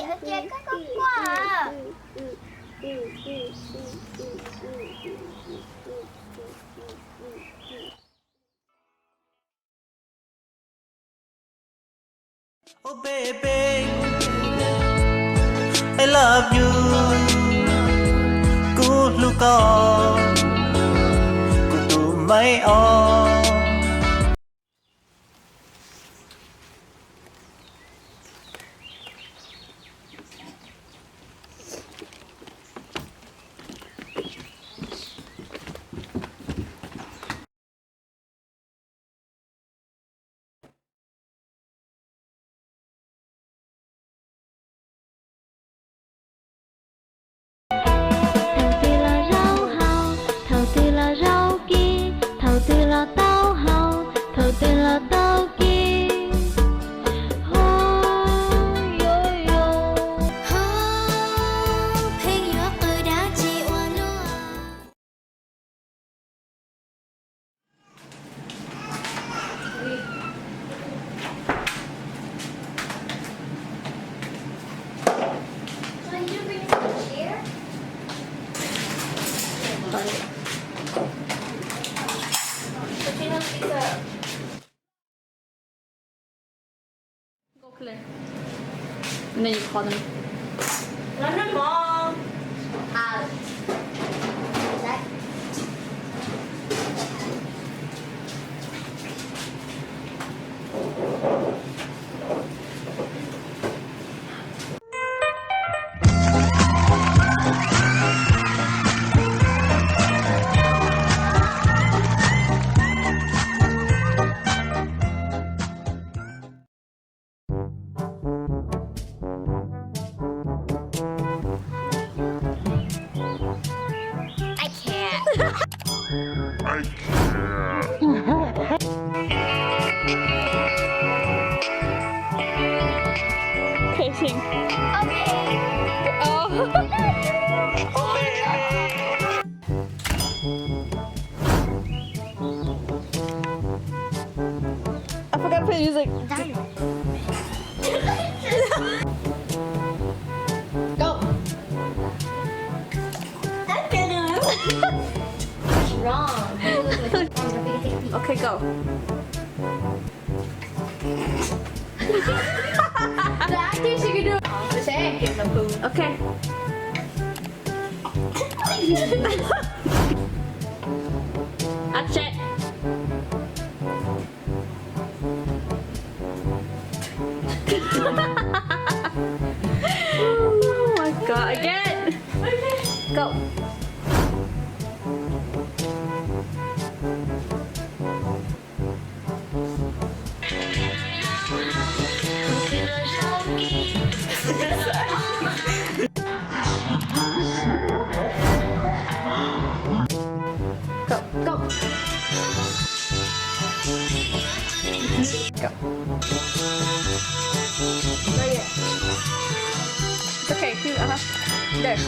nó che cái cốc quá à. Oh baby, I love you. Cú lu con, cú tu mấy o. Killer. And then you call them. London Mall. That. I can't. Okay, sing. Okay. Oh. I forgot to play music. Go. Wrong. Okay, go. The acting she can do. Say give the food. Okay. Action. Oh my god, again. Go. Go, go. Go. Right here. It's okay. There.